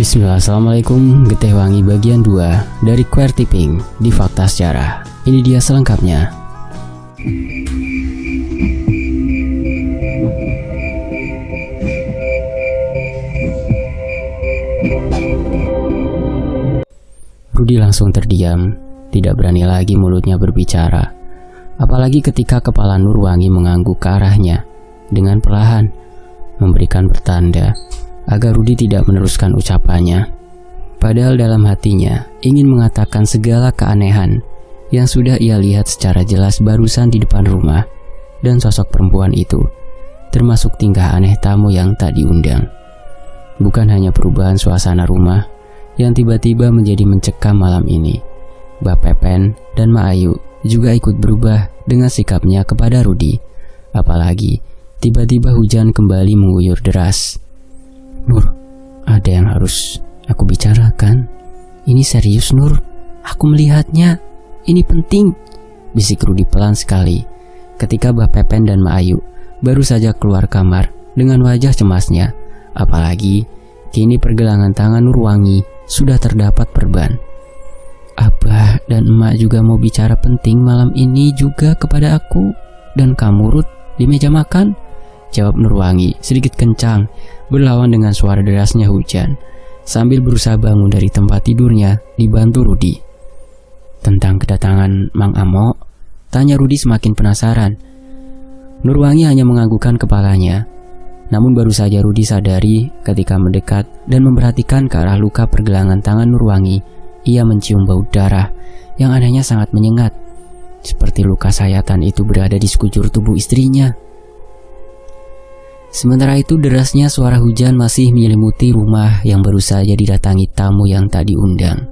Bismillah, Assalamualaikum. Getih Wangi bagian 2 dari Queer Tipping di Fakta Sejarah. Ini dia selengkapnya. Rudi langsung terdiam, tidak berani lagi mulutnya berbicara. Apalagi ketika kepala Nurwangi mengangguk ke arahnya dengan perlahan, memberikan pertanda agar Rudi tidak meneruskan ucapannya. Padahal dalam hatinya ingin mengatakan segala keanehan yang sudah ia lihat secara jelas barusan di depan rumah dan sosok perempuan itu, termasuk tingkah aneh tamu yang tak diundang. Bukan hanya perubahan suasana rumah yang tiba-tiba menjadi mencekam malam ini, Mbak Pepen dan Mak Ayu juga ikut berubah dengan sikapnya kepada Rudi. Apalagi tiba-tiba hujan kembali mengguyur deras. "Nur, ada yang harus aku bicarakan. Ini serius, Nur. Aku melihatnya. Ini penting," bisik Rudi pelan sekali ketika Mbak Pepen dan Mak Ayu baru saja keluar kamar dengan wajah cemasnya. Apalagi kini pergelangan tangan Nurwangi sudah terdapat perban. "Abah dan Emak juga mau bicara penting malam ini juga kepada aku dan kamu, Rut, di meja makan," jawab Nurwangi sedikit kencang berlawan dengan suara derasnya hujan sambil berusaha bangun dari tempat tidurnya dibantu Rudi. "Tentang kedatangan Mang Amo?" tanya Rudi semakin penasaran. Nurwangi hanya menganggukkan kepalanya. Namun baru saja Rudi sadari ketika mendekat dan memperhatikan ke arah luka pergelangan tangan Nurwangi, ia mencium bau darah yang anehnya sangat menyengat, seperti luka sayatan itu berada di sekujur tubuh istrinya. Sementara itu derasnya suara hujan masih menyelimuti rumah yang baru saja didatangi tamu yang tak diundang.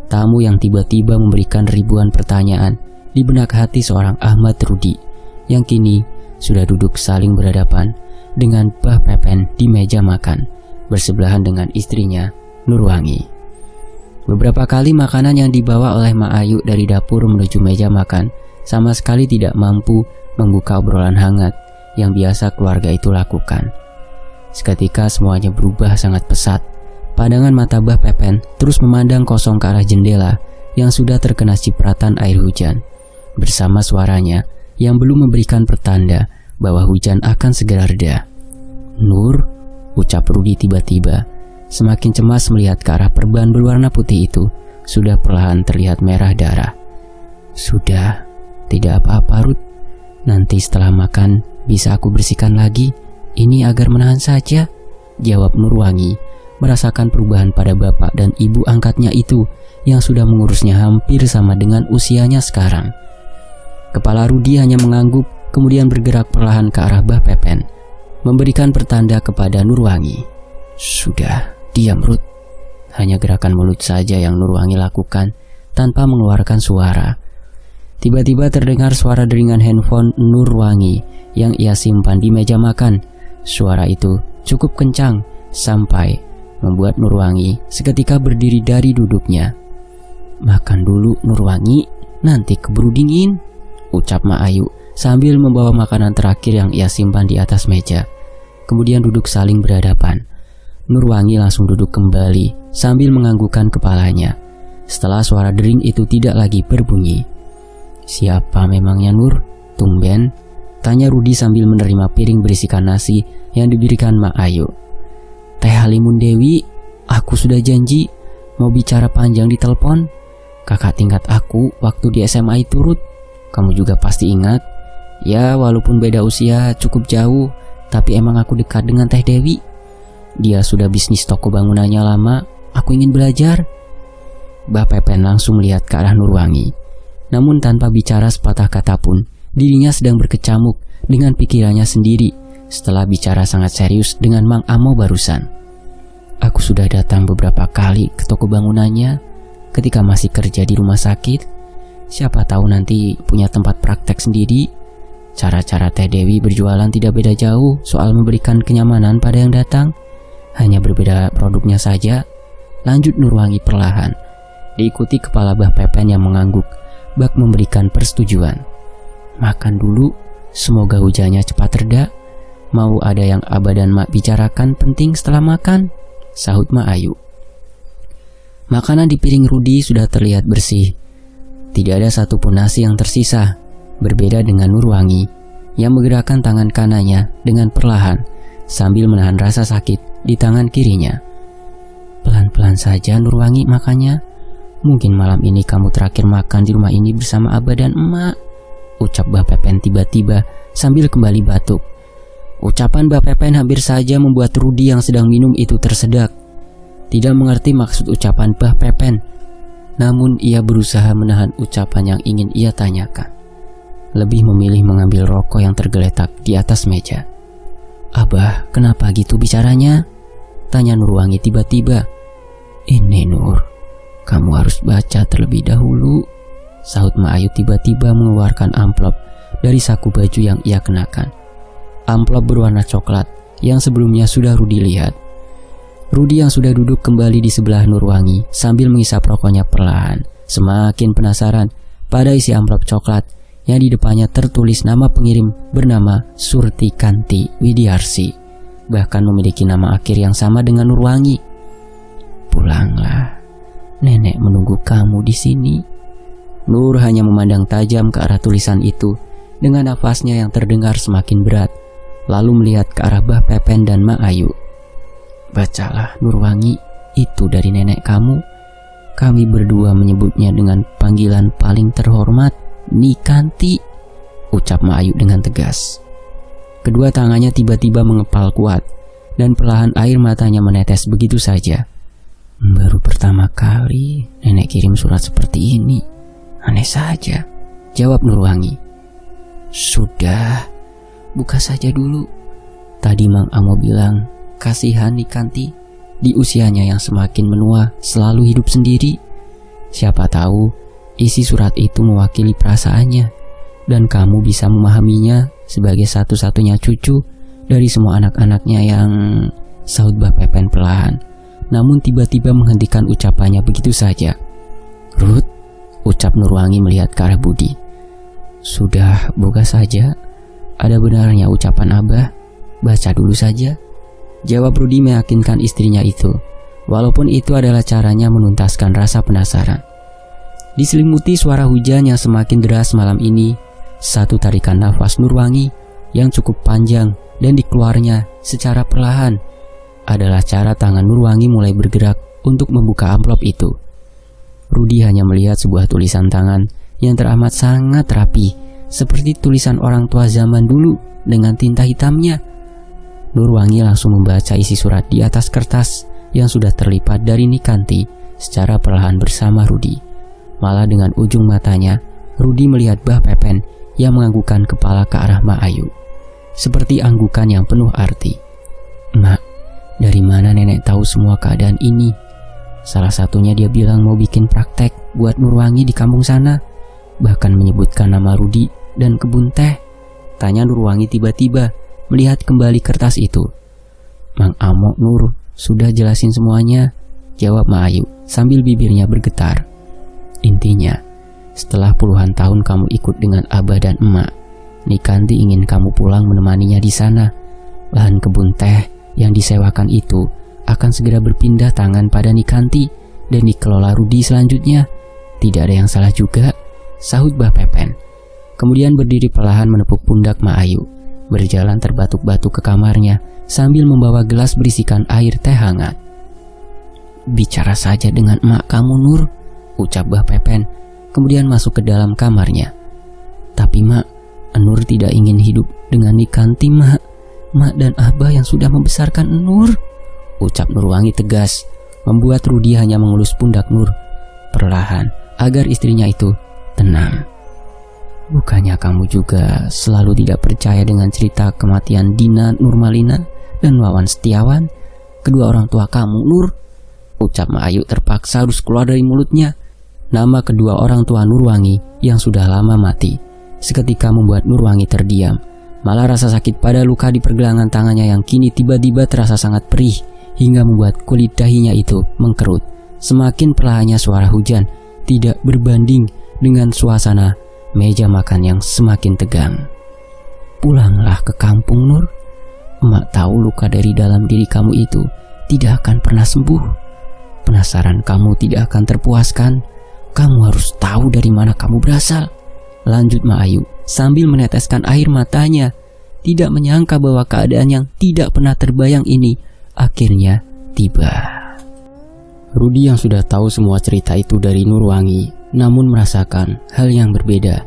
Tamu yang tiba-tiba memberikan ribuan pertanyaan di benak hati seorang Ahmad Rudi yang kini sudah duduk saling berhadapan dengan Mbah Pepen di meja makan bersebelahan dengan istrinya Nurwangi. Beberapa kali makanan yang dibawa oleh Mak Ayu dari dapur menuju meja makan sama sekali tidak mampu membuka obrolan hangat yang biasa keluarga itu lakukan. Seketika semuanya berubah sangat pesat. Pandangan mata Mbah Pepen terus memandang kosong ke arah jendela yang sudah terkena cipratan air hujan, bersama suaranya yang belum memberikan pertanda bahwa hujan akan segera reda. "Nur," ucap Rudi tiba-tiba, semakin cemas melihat ke arah perban berwarna putih itu sudah perlahan terlihat merah darah. "Sudah, tidak apa-apa, Rut. Nanti setelah makan bisa aku bersihkan lagi. Ini agar menahan saja," jawab Nurwangi, merasakan perubahan pada bapak dan ibu angkatnya itu yang sudah mengurusnya hampir sama dengan usianya sekarang. Kepala Rudi hanya mengangguk, kemudian bergerak perlahan ke arah Mbah Pepen, memberikan pertanda kepada Nurwangi. "Sudah, diam, Rut." Hanya gerakan mulut saja yang Nurwangi lakukan tanpa mengeluarkan suara. Tiba-tiba terdengar suara deringan handphone Nurwangi yang ia simpan di meja makan. Suara itu cukup kencang sampai membuat Nurwangi seketika berdiri dari duduknya. "Makan dulu, Nurwangi, nanti keburu dingin," ucap Mak Ayu sambil membawa makanan terakhir yang ia simpan di atas meja. Kemudian duduk saling berhadapan. Nurwangi langsung duduk kembali sambil menganggukkan kepalanya setelah suara dering itu tidak lagi berbunyi. "Siapa memangnya, Nur? Tumben?" tanya Rudi sambil menerima piring berisikan nasi yang diberikan Mak Ayu. "Teh Halimun Dewi, aku sudah janji mau bicara panjang di telepon. Kakak tingkat aku waktu di SMA itu, Rut. Kamu juga pasti ingat. Ya, walaupun beda usia cukup jauh, tapi emang aku dekat dengan Teh Dewi. Dia sudah bisnis toko bangunannya lama, aku ingin belajar." Mbah Pepen langsung melihat ke arah Nurwangi. Namun tanpa bicara sepatah kata pun, dirinya sedang berkecamuk dengan pikirannya sendiri setelah bicara sangat serius dengan Mang Amo barusan. "Aku sudah datang beberapa kali ke toko bangunannya ketika masih kerja di rumah sakit. Siapa tahu nanti punya tempat praktek sendiri. Cara-cara Teh Dewi berjualan tidak beda jauh soal memberikan kenyamanan pada yang datang. Hanya berbeda produknya saja," lanjut Nurwangi perlahan, diikuti kepala Mbah Pepen yang mengangguk bak memberikan persetujuan. "Makan dulu, semoga hujannya cepat reda. Mau ada yang Abah dan Mak bicarakan penting setelah makan?" sahut Mak Ayu. Makanan di piring Rudi sudah terlihat bersih. Tidak ada satupun nasi yang tersisa. Berbeda dengan Nurwangi yang menggerakkan tangan kanannya dengan perlahan sambil menahan rasa sakit di tangan kirinya. Pelan-pelan saja Nurwangi makannya. Mungkin malam ini kamu terakhir makan di rumah ini bersama Abah dan Emak, ucap Mbah Pepen tiba-tiba sambil kembali batuk. Ucapan Mbah Pepen hampir saja membuat Rudi yang sedang minum itu tersedak. Tidak mengerti maksud ucapan Mbah Pepen, namun ia berusaha menahan ucapan yang ingin ia tanyakan. Lebih memilih mengambil rokok yang tergeletak di atas meja. Abah, kenapa gitu bicaranya? Tanya Nurwangi tiba-tiba. Ini Nur, kamu harus baca terlebih dahulu, sahut Mak Ayu tiba-tiba mengeluarkan amplop dari saku baju yang ia kenakan. Amplop berwarna coklat yang sebelumnya sudah Rudi lihat. Rudi yang sudah duduk kembali di sebelah Nurwangi sambil mengisap rokoknya perlahan, semakin penasaran pada isi amplop coklat yang di depannya tertulis nama pengirim bernama Surti Kanti Widiarsi, bahkan memiliki nama akhir yang sama dengan Nurwangi. Pulanglah, nenek menunggu kamu di sini. Nur hanya memandang tajam ke arah tulisan itu dengan nafasnya yang terdengar semakin berat, lalu melihat ke arah Mbah Pepen dan Mak Ayu. Bacalah Nurwangi, itu dari nenek kamu. Kami berdua menyebutnya dengan panggilan paling terhormat, Nikanti, ucap Mak Ayu dengan tegas. Kedua tangannya tiba-tiba mengepal kuat dan perlahan air matanya menetes begitu saja. Baru pertama kali nenek kirim surat seperti ini. Aneh saja, jawab Nurwangi. Sudah, buka saja dulu. Tadi Mang Amo bilang kasihan Nikanti, di usianya yang semakin menua selalu hidup sendiri. Siapa tahu isi surat itu mewakili perasaannya, dan kamu bisa memahaminya sebagai satu-satunya cucu dari semua anak-anaknya yang... Sahut Mbah Pepen perlahan, namun tiba-tiba menghentikan ucapannya begitu saja. Ruth, ucap Nurwangi melihat ke arah Budi. Sudah, buka saja. Ada benarnya ucapan Abah. Baca dulu saja, jawab Rudi meyakinkan istrinya itu, walaupun itu adalah caranya menuntaskan rasa penasaran. Diselimuti suara hujan yang semakin deras malam ini, satu tarikan nafas Nurwangi yang cukup panjang dan dikeluarnya secara perlahan adalah cara tangan Nurwangi mulai bergerak untuk membuka amplop itu. Rudi hanya melihat sebuah tulisan tangan yang teramat sangat rapi, seperti tulisan orang tua zaman dulu dengan tinta hitamnya. Nurwangi langsung membaca isi surat di atas kertas yang sudah terlipat dari Nikanti secara perlahan bersama Rudi. Malah dengan ujung matanya, Rudi melihat Mbah Pepen yang menganggukkan kepala ke arah Mak Ayu, seperti anggukan yang penuh arti. Mak, dari mana nenek tahu semua keadaan ini? Salah satunya dia bilang mau bikin praktek buat Nurwangi di kampung sana, bahkan menyebutkan nama Rudi dan kebun teh. Tanya Nurwangi tiba-tiba melihat kembali kertas itu. Mang Amo Nur, sudah jelasin semuanya, jawab Mak Ayu sambil bibirnya bergetar. Intinya, setelah puluhan tahun kamu ikut dengan Abah dan Emak, Nikanti ingin kamu pulang menemaninya di sana. Lahan kebun teh yang disewakan itu akan segera berpindah tangan pada Nikanti dan dikelola Rudi selanjutnya. Tidak ada yang salah juga, sahut Mbah Pepen. Kemudian berdiri perlahan menepuk pundak Mak Ayu, berjalan terbatuk-batuk ke kamarnya sambil membawa gelas berisikan air teh hangat. Bicara saja dengan emak kamu Nur, ucap Mbah Pepen, kemudian masuk ke dalam kamarnya. Tapi Mak, Nur tidak ingin hidup dengan Nikanti Mak. Mak dan Abah yang sudah membesarkan Nur, ucap Nurwangi tegas, membuat Rudi hanya mengelus pundak Nur perlahan agar istrinya itu tenang. Bukannya kamu juga selalu tidak percaya dengan cerita kematian Dina Nurmalina dan Wawan Setiawan, kedua orang tua kamu Nur? Ucap Mak Ayu terpaksa harus keluar dari mulutnya. Nama kedua orang tua Nurwangi yang sudah lama mati seketika membuat Nurwangi terdiam. Malah rasa sakit pada luka di pergelangan tangannya yang kini tiba-tiba terasa sangat perih hingga membuat kulit dahinya itu mengkerut. Semakin perlahannya suara hujan tidak berbanding dengan suasana meja makan yang semakin tegang. Pulanglah ke kampung Nur. Emak tahu luka dari dalam diri kamu itu tidak akan pernah sembuh. penasaran kamu tidak akan terpuaskan, kamu harus tahu dari mana kamu berasal. Lanjut Ma Ayu sambil meneteskan air matanya. Tidak menyangka bahwa keadaan yang tidak pernah terbayang ini akhirnya tiba. Rudi yang sudah tahu semua cerita itu dari Nurwangi, namun merasakan hal yang berbeda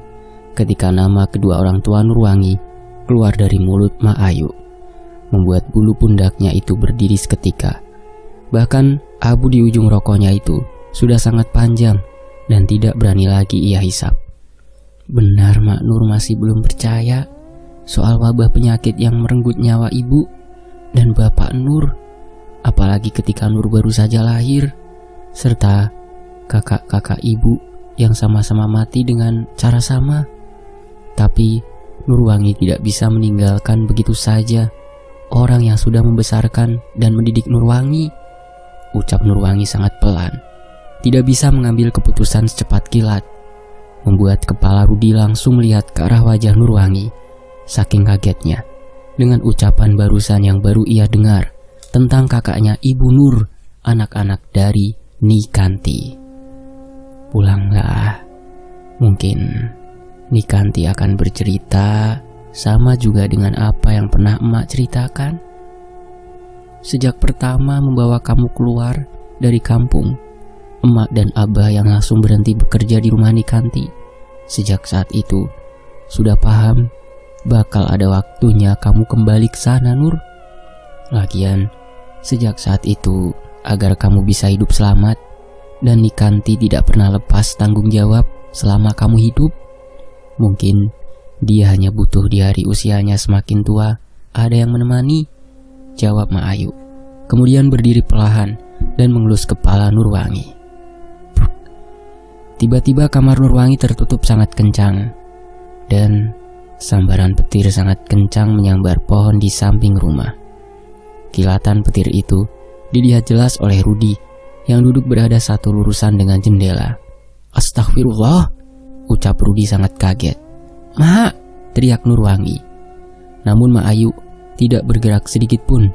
ketika nama kedua orang tua Nurwangi keluar dari mulut Ma Ayu, membuat bulu pundaknya itu berdiri seketika. Bahkan abu di ujung rokoknya itu sudah sangat panjang dan tidak berani lagi ia hisap. Benar Mak Nur masih belum percaya soal wabah penyakit yang merenggut nyawa ibu dan bapak Nur, apalagi ketika Nur baru saja lahir, serta kakak-kakak ibu yang sama-sama mati dengan cara sama. Tapi Nurwangi tidak bisa meninggalkan begitu saja orang yang sudah membesarkan dan mendidik Nurwangi. Ucap Nurwangi sangat pelan, tidak bisa mengambil keputusan secepat kilat, membuat kepala Rudi langsung melihat ke arah wajah Nurwangi. Saking kagetnya dengan ucapan barusan yang baru ia dengar tentang kakaknya Ibu Nur, anak-anak dari Nikanti. Pulanglah, mungkin Nikanti akan bercerita sama juga dengan apa yang pernah emak ceritakan. Sejak pertama membawa kamu keluar dari kampung, emak dan abah yang langsung berhenti bekerja di rumah Nikanti. Sejak saat itu sudah paham bakal ada waktunya kamu kembali ke sana, Nur. Lagian, sejak saat itu, agar kamu bisa hidup selamat dan Nikanti tidak pernah lepas tanggung jawab selama kamu hidup, mungkin dia hanya butuh di hari usianya semakin tua ada yang menemani, jawab Ma Ayu. Kemudian berdiri perlahan dan mengelus kepala Nurwangi. Tiba-tiba kamar Nurwangi tertutup sangat kencang dan sambaran petir sangat kencang menyambar pohon di samping rumah. Kilatan petir itu dilihat jelas oleh Rudi yang duduk berada satu lurusan dengan jendela. Astagfirullah, ucap Rudi sangat kaget. Ma, teriak Nurwangi. Namun Ma Ayu tidak bergerak sedikit pun,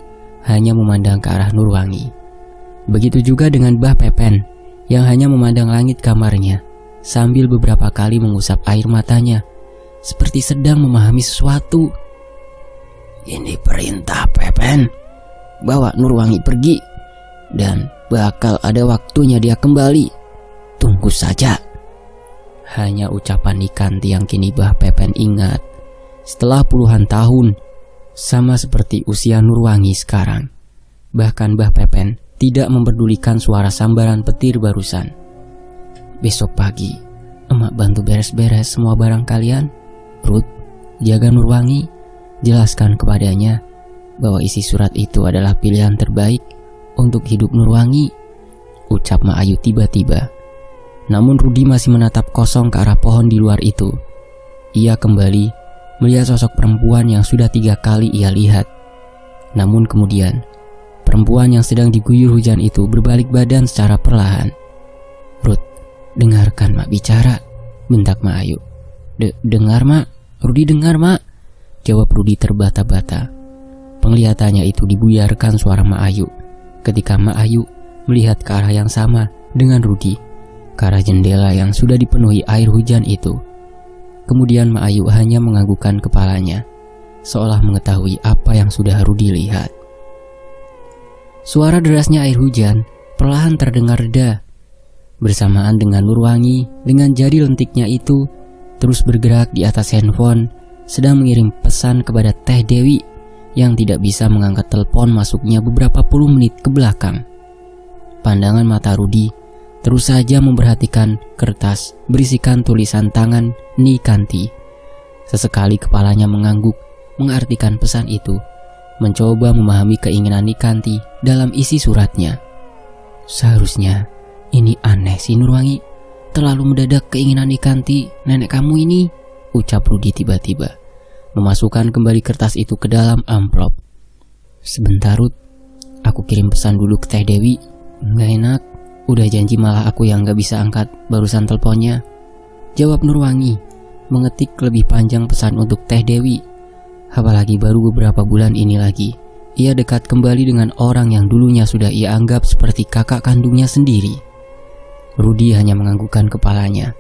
hanya memandang ke arah Nurwangi. Begitu juga dengan Bah Pepen yang hanya memandang langit kamarnya sambil beberapa kali mengusap air matanya, seperti sedang memahami sesuatu. Ini perintah Pepen, bawa Nurwangi pergi, dan bakal ada waktunya dia kembali. Tunggu saja. Hanya ucapan Nikanti yang kini Bah Pepen ingat setelah puluhan tahun, sama seperti usia Nurwangi sekarang. Bahkan Bah Pepen tidak memperdulikan suara sambaran petir barusan. Besok pagi, emak bantu beres-beres semua barang kalian. Ruth, jaga Nurwangi, jelaskan kepadanya bahwa isi surat itu adalah pilihan terbaik untuk hidup Nurwangi, ucap Ma Ayu tiba-tiba. Namun Rudi masih menatap kosong ke arah pohon di luar itu. Ia kembali melihat sosok perempuan yang sudah 3 kali ia lihat. Namun kemudian, perempuan yang sedang diguyur hujan itu berbalik badan secara perlahan. Ruth, dengarkan Mak bicara, bentak Ma Ayu. Dengar Mak, Rudi dengar Mak, jawab Rudi terbata-bata. Penglihatannya itu dibuyarkan suara Ma Ayu ketika Ma Ayu melihat ke arah yang sama dengan Rudi, ke arah jendela yang sudah dipenuhi air hujan itu. Kemudian Ma Ayu hanya menganggukkan kepalanya, seolah mengetahui apa yang sudah Rudi lihat. Suara derasnya air hujan perlahan terdengar reda, bersamaan dengan Nurwangi dengan jari lentiknya itu terus bergerak di atas handphone, sedang mengirim pesan kepada Teh Dewi yang tidak bisa mengangkat telepon masuknya beberapa puluh menit ke belakang. Pandangan mata Rudi terus saja memperhatikan kertas berisikan tulisan tangan Nikanti. Sesekali kepalanya mengangguk mengartikan pesan itu, mencoba memahami keinginan Nikanti dalam isi suratnya. Seharusnya ini aneh sih Nurwangi, terlalu mendadak keinginan Nikanti nenek kamu ini, ucap Rudi tiba-tiba, memasukkan kembali kertas itu ke dalam amplop. Sebentar Ruth, aku kirim pesan dulu ke Teh Dewi. Nggak enak, udah janji malah aku yang nggak bisa angkat barusan teleponnya, jawab Nurwangi, mengetik lebih panjang pesan untuk Teh Dewi. Apalagi baru beberapa bulan ini lagi ia dekat kembali dengan orang yang dulunya sudah ia anggap seperti kakak kandungnya sendiri. Rudi hanya menganggukkan kepalanya,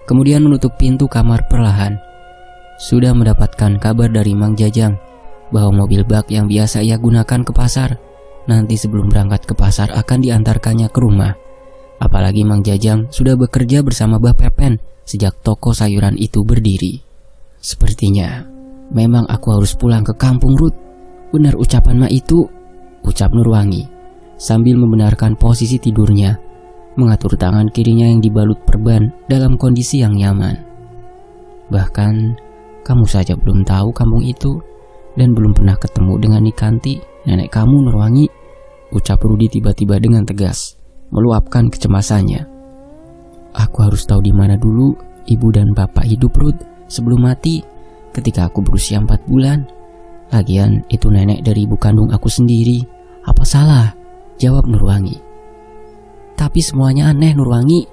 kemudian menutup pintu kamar perlahan. Sudah mendapatkan kabar dari Mang Jajang bahwa mobil bak yang biasa ia gunakan ke pasar nanti sebelum berangkat ke pasar akan diantarkannya ke rumah. Apalagi Mang Jajang sudah bekerja bersama Bah Pepen sejak toko sayuran itu berdiri. Sepertinya memang aku harus pulang ke kampung, Ruth. Benar ucapan Mak itu, ucap Nurwangi sambil membenarkan posisi tidurnya, mengatur tangan kirinya yang dibalut perban dalam kondisi yang nyaman. Bahkan kamu saja belum tahu kampung itu dan belum pernah ketemu dengan Nikanti, nenek kamu, Nurwangi, ucap Rudi tiba-tiba dengan tegas, meluapkan kecemasannya. Aku harus tahu di mana dulu ibu dan bapak hidup, Ruth, sebelum mati ketika aku berusia 4 bulan. Lagian itu nenek dari ibu kandung aku sendiri. Apa salah? Jawab Nurwangi. Tapi semuanya aneh, Nurwangi.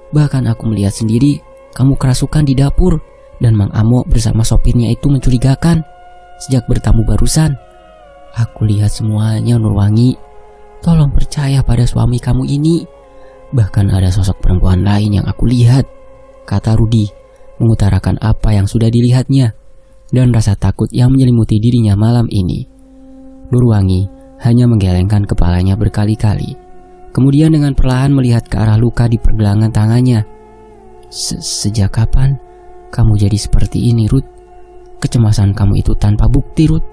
Bahkan aku melihat sendiri kamu kerasukan di dapur dan Mang Amo bersama sopirnya itu mencurigakan. Sejak bertamu barusan, aku lihat semuanya, Nurwangi. Tolong percaya pada suami kamu ini. Bahkan ada sosok perempuan lain yang aku lihat, kata Rudi, mengutarakan apa yang sudah dilihatnya dan rasa takut yang menyelimuti dirinya malam ini. Nurwangi hanya menggelengkan kepalanya berkali-kali, kemudian dengan perlahan melihat ke arah luka di pergelangan tangannya. Sejak kapan kamu jadi seperti ini, Ruth? Kecemasan kamu itu tanpa bukti, Ruth.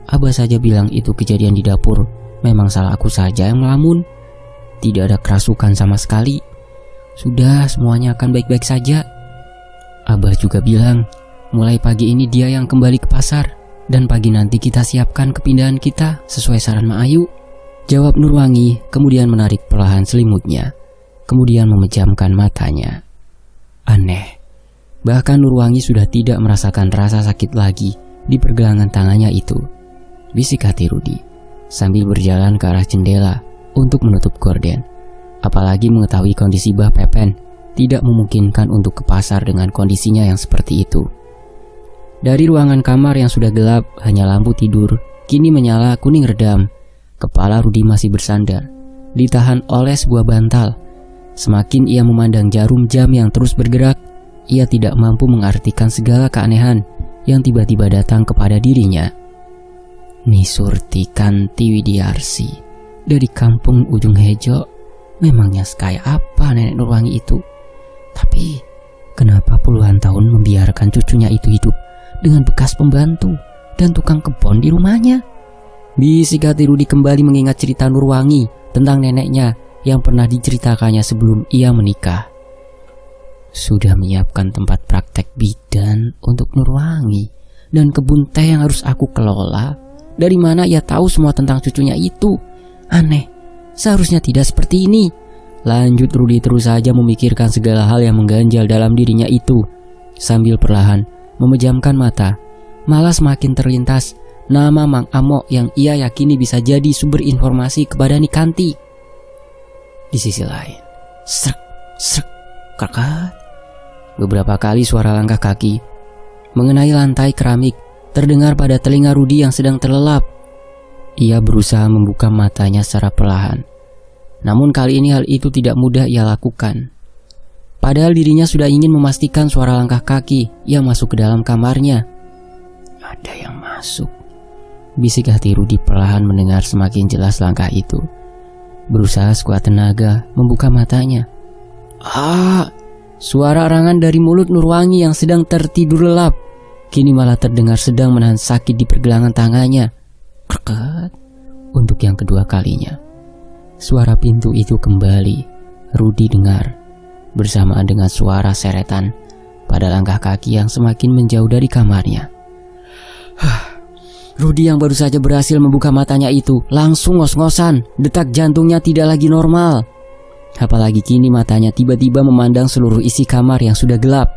Abah saja bilang itu kejadian di dapur. Memang salah aku saja yang melamun. Tidak ada kerasukan sama sekali. Sudah, semuanya akan baik-baik saja. Abah juga bilang mulai pagi ini dia yang kembali ke pasar, dan pagi nanti kita siapkan kepindahan kita sesuai saran Mak Ayu, jawab Nurwangi, kemudian menarik perlahan selimutnya, kemudian memejamkan matanya. Aneh, bahkan Nurwangi sudah tidak merasakan rasa sakit lagi di pergelangan tangannya itu, bisik hati Rudi sambil berjalan ke arah jendela untuk menutup gorden. Apalagi mengetahui kondisi Bah Pepen tidak memungkinkan untuk ke pasar dengan kondisinya yang seperti itu. Dari ruangan kamar yang sudah gelap, hanya lampu tidur kini menyala kuning redam. Kepala Rudi masih bersandar, ditahan oleh sebuah bantal. Semakin ia memandang jarum jam yang terus bergerak, ia tidak mampu mengartikan segala keanehan yang tiba-tiba datang kepada dirinya. Nisurti Kanti Widiarsi dari kampung ujung Hejo. Memangnya sekaya apa nenek Nurwangi itu? Tapi kenapa puluhan tahun membiarkan cucunya itu hidup dengan bekas pembantu dan tukang kebun di rumahnya? Bisik hati Rudi kembali mengingat cerita Nurwangi tentang neneknya yang pernah diceritakannya sebelum ia menikah. Sudah menyiapkan tempat praktek bidan untuk Nurwangi dan kebun teh yang harus aku kelola. Dari mana ia tahu semua tentang cucunya itu? Aneh, seharusnya tidak seperti ini. Lanjut Rudi terus saja memikirkan segala hal yang mengganjal dalam dirinya itu, sambil perlahan memejamkan mata. Malah semakin terlintas nama Mang Amo yang ia yakini bisa jadi sumber informasi kepada Nikanti. Di sisi lain, srek, srek, kakak. Beberapa kali suara langkah kaki mengenai lantai keramik terdengar pada telinga Rudi yang sedang terlelap. Ia berusaha membuka matanya secara perlahan. Namun kali ini hal itu tidak mudah ia lakukan. Padahal dirinya sudah ingin memastikan suara langkah kaki yang masuk ke dalam kamarnya. Ada yang masuk, bisik hati Rudi perlahan mendengar semakin jelas langkah itu. Berusaha sekuat tenaga membuka matanya. Suara arangan dari mulut Nurwangi yang sedang tertidur lelap kini malah terdengar sedang menahan sakit di pergelangan tangannya. Kreket. Untuk yang kedua kalinya, suara pintu itu kembali Rudi dengar, bersamaan dengan suara seretan pada langkah kaki yang semakin menjauh dari kamarnya. Rudi yang baru saja berhasil membuka matanya itu langsung ngos-ngosan, detak jantungnya tidak lagi normal. Apalagi kini matanya tiba-tiba memandang seluruh isi kamar yang sudah gelap.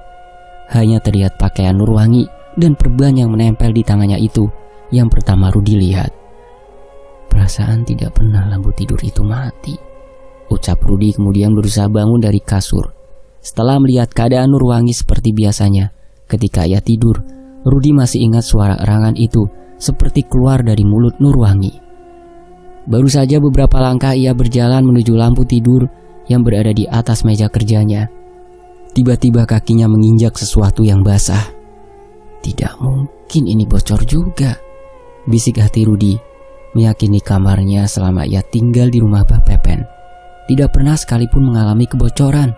Hanya terlihat pakaian Nurwangi dan perban yang menempel di tangannya itu yang pertama Rudi lihat. Perasaan tidak pernah lampu tidur itu mati, ucap Rudi kemudian berusaha bangun dari kasur. Setelah melihat keadaan Nurwangi seperti biasanya ketika ia tidur, Rudi masih ingat suara erangan itu seperti keluar dari mulut Nurwangi. Baru saja beberapa langkah ia berjalan menuju lampu tidur yang berada di atas meja kerjanya. Tiba-tiba kakinya menginjak sesuatu yang basah. Tidak mungkin ini bocor juga, bisik hati Rudi, meyakini kamarnya selama ia tinggal di rumah Mbah Pepen tidak pernah sekalipun mengalami kebocoran.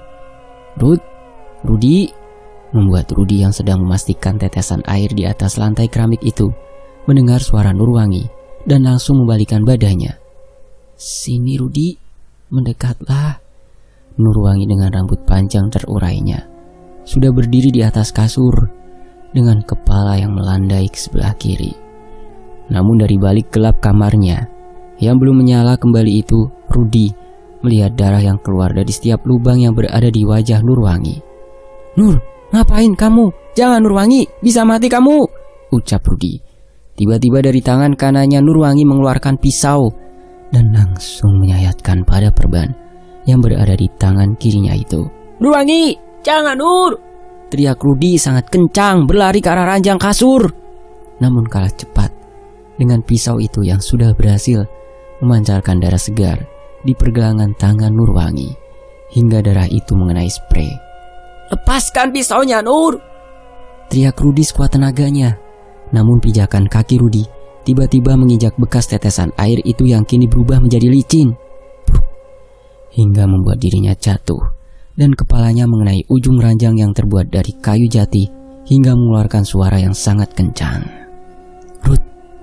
Rudi, membuat Rudi yang sedang memastikan tetesan air di atas lantai keramik itu mendengar suara Nurwangi dan langsung membalikkan badannya. Sini Rudi, mendekatlah. Nurwangi dengan rambut panjang terurainya sudah berdiri di atas kasur dengan kepala yang melandai ke sebelah kiri. Namun dari balik gelap kamarnya yang belum menyala kembali itu, Rudi melihat darah yang keluar dari setiap lubang yang berada di wajah Nurwangi. Nur, ngapain kamu? Jangan Nurwangi, bisa mati kamu, ucap Rudi. Tiba-tiba dari tangan kanannya Nurwangi mengeluarkan pisau dan langsung menyayatkan pada perban yang berada di tangan kirinya itu. Nurwangi, jangan Nur! Teriak Rudi sangat kencang berlari ke arah ranjang kasur. Namun kalah cepat dengan pisau itu yang sudah berhasil memancarkan darah segar di pergelangan tangan Nurwangi hingga darah itu mengenai sprei. Lepaskan pisaunya Nur! Teriak Rudi sekuat tenaganya. Namun pijakan kaki Rudi tiba-tiba menginjak bekas tetesan air itu yang kini berubah menjadi licin hingga membuat dirinya jatuh dan kepalanya mengenai ujung ranjang yang terbuat dari kayu jati hingga mengeluarkan suara yang sangat kencang.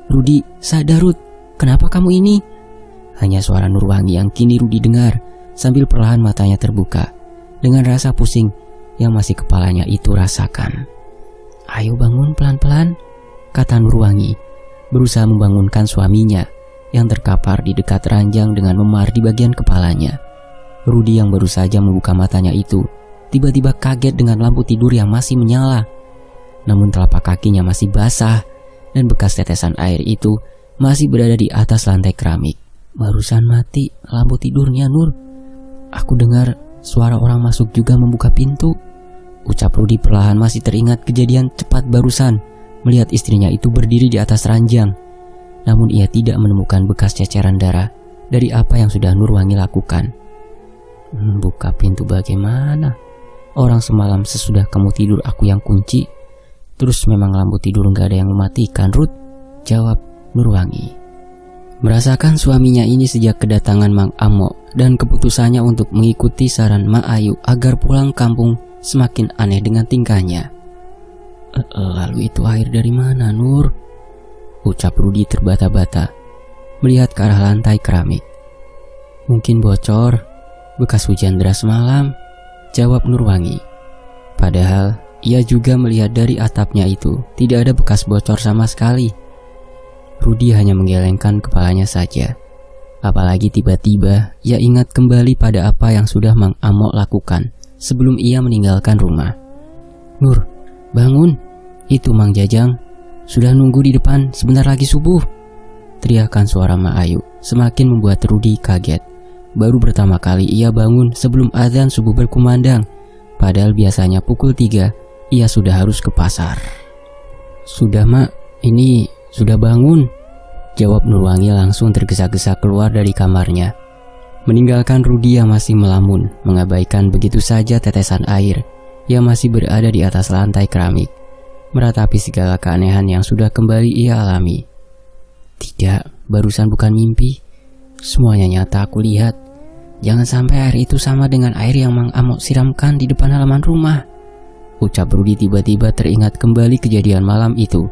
Rudi, sadar Rud, kenapa kamu ini? Hanya suara Nurwangi yang kini Rudi dengar sambil perlahan matanya terbuka dengan rasa pusing yang masih kepalanya itu rasakan. Ayo bangun pelan-pelan, kata Nurwangi berusaha membangunkan suaminya yang terkapar di dekat ranjang dengan memar di bagian kepalanya. Rudi yang baru saja membuka matanya itu tiba-tiba kaget dengan lampu tidur yang masih menyala. Namun telapak kakinya masih basah dan bekas tetesan air itu masih berada di atas lantai keramik. Barusan mati lampu tidurnya Nur. Aku dengar suara orang masuk juga membuka pintu, ucap Rudi perlahan masih teringat kejadian cepat barusan melihat istrinya itu berdiri di atas ranjang. Namun ia tidak menemukan bekas ceceran darah dari apa yang sudah Nurwangi lakukan. Membuka pintu bagaimana? Orang semalam sesudah kamu tidur aku yang kunci. Terus memang lampu tidur gak ada yang mematikan Ruth, jawab Nurwangi. Merasakan suaminya ini sejak kedatangan Mang Amo dan keputusannya untuk mengikuti saran Mak Ayu agar pulang kampung semakin aneh dengan tingkahnya. Lalu itu air dari mana Nur? Ucap Rudi terbata-bata melihat ke arah lantai keramik. Mungkin bocor, bekas hujan deras malam, jawab Nurwangi. Padahal ia juga melihat dari atapnya itu tidak ada bekas bocor sama sekali. Rudi hanya menggelengkan kepalanya saja. Apalagi tiba-tiba ia ingat kembali pada apa yang sudah Mang Amo lakukan sebelum ia meninggalkan rumah. Nur, bangun, itu Mang Jajang sudah nunggu di depan, sebentar lagi subuh, teriakan suara Mak Ayu semakin membuat Rudi kaget. Baru pertama kali ia bangun sebelum azan subuh berkumandang. Padahal biasanya pukul 3 ia sudah harus ke pasar. Sudah Mak, ini sudah bangun, jawab Nurwangi langsung tergesa-gesa keluar dari kamarnya, meninggalkan Rudi yang masih melamun mengabaikan begitu saja tetesan air yang masih berada di atas lantai keramik, meratapi segala keanehan yang sudah kembali ia alami. Tidak, barusan bukan mimpi, semuanya nyata aku lihat. Jangan sampai air itu sama dengan air yang Mang Amo siramkan di depan halaman rumah, ucap Rudi tiba-tiba teringat kembali kejadian malam itu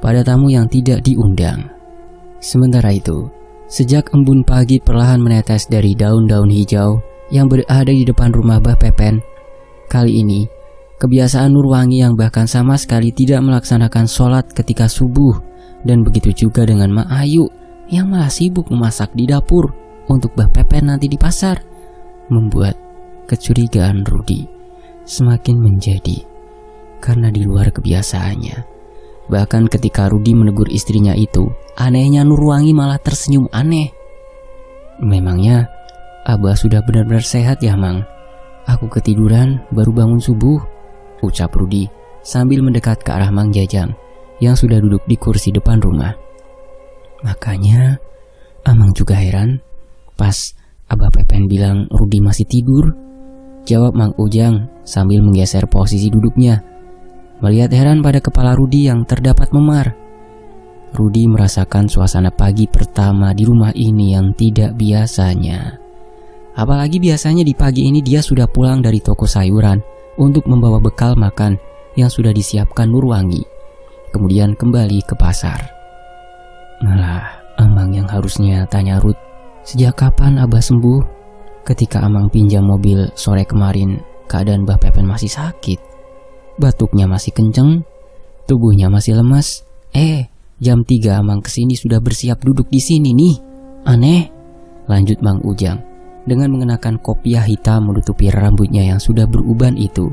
pada tamu yang tidak diundang. Sementara itu, sejak embun pagi perlahan menetes dari daun-daun hijau yang berada di depan rumah Mbah Pepen, kali ini kebiasaan Nurwangi yang bahkan sama sekali tidak melaksanakan sholat ketika subuh, dan begitu juga dengan Mak Ayu yang malah sibuk memasak di dapur untuk Mbah Pepen nanti di pasar, membuat kecurigaan Rudi semakin menjadi karena di luar kebiasaannya. Bahkan ketika Rudi menegur istrinya itu, anehnya Nurwangi malah tersenyum aneh. Memangnya Abah sudah benar-benar sehat ya Mang? Aku ketiduran baru bangun subuh, ucap Rudi sambil mendekat ke arah Mang Jajang yang sudah duduk di kursi depan rumah. Makanya Amang juga heran pas Abah Pepen bilang Rudi masih tidur. Jawab Mang Ujang sambil menggeser posisi duduknya. Melihat heran pada kepala Rudi yang terdapat memar. Rudi merasakan suasana pagi pertama di rumah ini yang tidak biasanya. Apalagi biasanya di pagi ini dia sudah pulang dari toko sayuran untuk membawa bekal makan yang sudah disiapkan Nurwangi. Kemudian kembali ke pasar. Malah Amang yang harusnya tanya Ruth, sejak kapan Abah sembuh? Ketika Amang pinjam mobil sore kemarin, keadaan Mbah Pepen masih sakit. Batuknya masih kenceng, tubuhnya masih lemas. Jam 3 Amang kesini sudah bersiap duduk di sini nih. Aneh, lanjut Mang Ujang dengan mengenakan kopiah hitam menutupi rambutnya yang sudah beruban itu.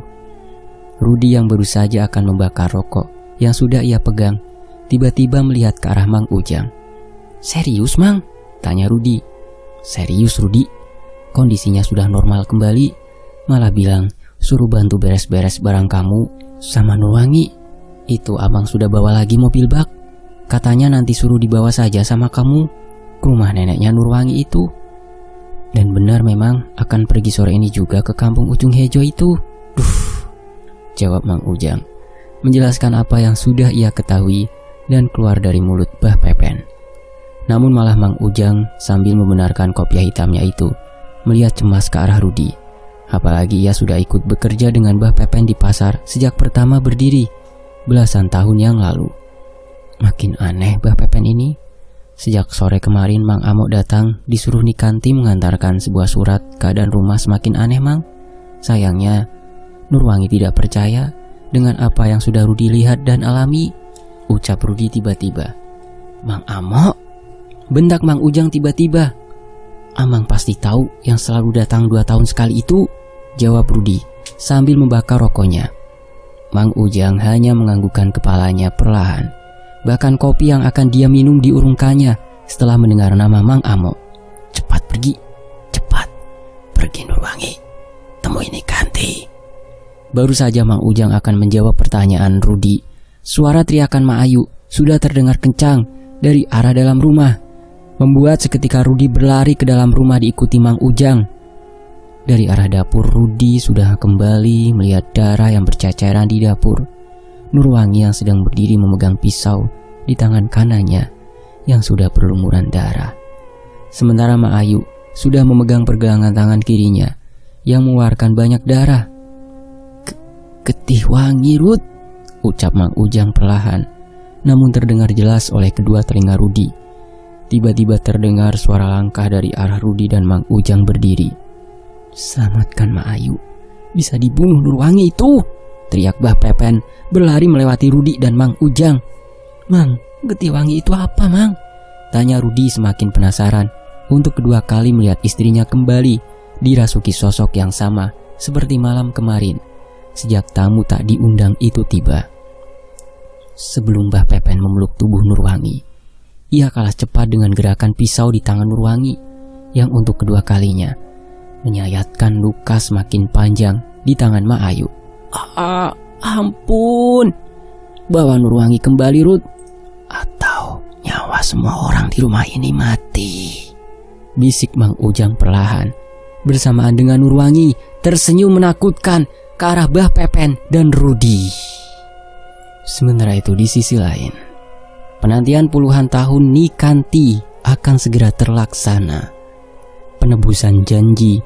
Rudi yang baru saja akan membakar rokok yang sudah ia pegang, tiba-tiba melihat ke arah Mang Ujang. Serius Mang? Tanya Rudi. Serius Rudi, kondisinya sudah normal kembali. Malah bilang suruh bantu beres-beres barang kamu sama Nurwangi. Itu Abang sudah bawa lagi mobil bak. Katanya nanti suruh dibawa saja sama kamu ke rumah neneknya Nurwangi itu. Dan benar memang akan pergi sore ini juga ke kampung Ujung Hejo itu. Jawab Mang Ujang, menjelaskan apa yang sudah ia ketahui dan keluar dari mulut Mbah Pepen. Namun malah Mang Ujang sambil membenarkan kopiah hitamnya itu melihat cemas ke arah Rudi. Apalagi ia sudah ikut bekerja dengan Mbah Pepen di pasar sejak pertama berdiri belasan tahun yang lalu. Makin aneh Mbah Pepen ini. Sejak sore kemarin Mang Amok datang disuruh Nikanti mengantarkan sebuah surat. Keadaan rumah semakin aneh Mang. Sayangnya Nurwangi tidak percaya dengan apa yang sudah Rudi lihat dan alami. Ucap Rudi tiba-tiba. Mang Amok? Bentak Mang Ujang tiba-tiba. Amang pasti tahu yang selalu datang 2 tahun sekali itu, jawab Rudi sambil membakar rokoknya. Mang Ujang hanya menganggukkan kepalanya perlahan. Bahkan kopi yang akan dia minum diurungkannya setelah mendengar nama Mang Amok. Cepat pergi, cepat pergi Nurwangi, temui Nikanti. Baru saja Mang Ujang akan menjawab pertanyaan Rudi, suara teriakan Ma Ayu sudah terdengar kencang dari arah dalam rumah, membuat seketika Rudi berlari ke dalam rumah diikuti Mang Ujang. Dari arah dapur Rudi sudah kembali melihat darah yang berceceran di dapur. Nurwangi yang sedang berdiri memegang pisau di tangan kanannya yang sudah berlumuran darah. Sementara Ma Ayu sudah memegang pergelangan tangan kirinya yang mengeluarkan banyak darah. Getih wangi Ruth, ucap Mang Ujang perlahan, namun terdengar jelas oleh kedua telinga Rudi. Tiba-tiba terdengar suara langkah dari arah Rudi dan Mang Ujang berdiri. Selamatkan Ma Ayu, bisa dibunuh Nurwangi itu, teriak Mbah Pepen berlari melewati Rudi dan Mang Ujang. Mang, getih wangi itu apa Mang? Tanya Rudi semakin penasaran untuk kedua kali melihat istrinya kembali dirasuki sosok yang sama seperti malam kemarin sejak tamu tak diundang itu tiba. Sebelum Mbah Pepen memeluk tubuh Nurwangi, ia kalah cepat dengan gerakan pisau di tangan Nurwangi yang untuk kedua kalinya menyayatkan luka semakin panjang di tangan Ma Ayu. Ampun, bawa Nurwangi kembali Ruth, atau nyawa semua orang di rumah ini mati, bisik Mang Ujang perlahan. Bersamaan dengan Nurwangi tersenyum menakutkan ke arah Mbah Pepen dan Rudi. Sementara itu di sisi lain, penantian puluhan tahun Nikanti akan segera terlaksana. Penebusan janji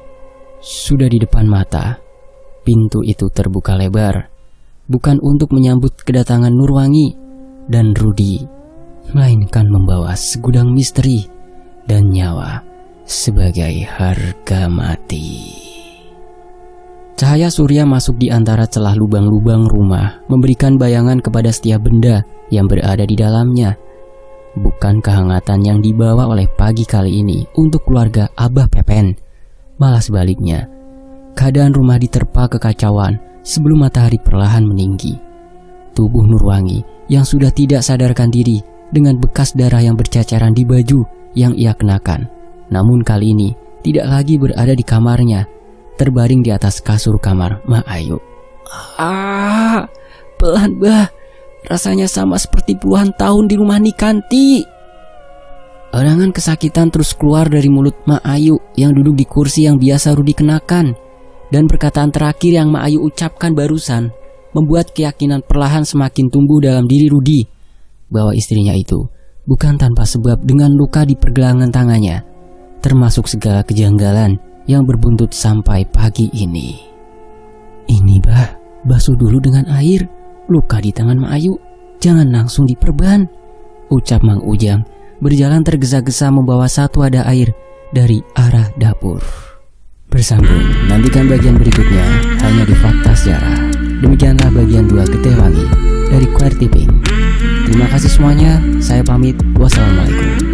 sudah di depan mata. Pintu itu terbuka lebar, bukan untuk menyambut kedatangan Nurwangi dan Rudi, melainkan membawa segudang misteri dan nyawa sebagai harga mati. Cahaya surya masuk di antara celah lubang-lubang rumah, memberikan bayangan kepada setiap benda yang berada di dalamnya. Bukan kehangatan yang dibawa oleh pagi kali ini untuk keluarga Abah Pepen, malah sebaliknya. Keadaan rumah diterpa kekacauan sebelum matahari perlahan meninggi. Tubuh Nurwangi yang sudah tidak sadarkan diri dengan bekas darah yang berceceran di baju yang ia kenakan. Namun kali ini tidak lagi berada di kamarnya, terbaring di atas kasur kamar Ma Ayu. Pelan Bah, rasanya sama seperti puluhan tahun di rumah Nikanti. Orangan kesakitan terus keluar dari mulut Mak Ayu yang duduk di kursi yang biasa Rudi kenakan. Dan perkataan terakhir yang Mak Ayu ucapkan barusan membuat keyakinan perlahan semakin tumbuh dalam diri Rudi bahwa istrinya itu bukan tanpa sebab dengan luka di pergelangan tangannya, termasuk segala kejanggalan yang berbuntut sampai pagi ini. Ini basuh dulu dengan air, luka di tangan Mak Ayu, jangan langsung diperban, ucap Mang Ujang berjalan tergesa-gesa membawa satu wadah air dari arah dapur. Bersambung, nantikan bagian berikutnya hanya di Fakta Sejarah. Demikianlah bagian 2 Getih Wangi dari QWERTY Pink. Terima kasih semuanya, saya pamit. Wassalamualaikum.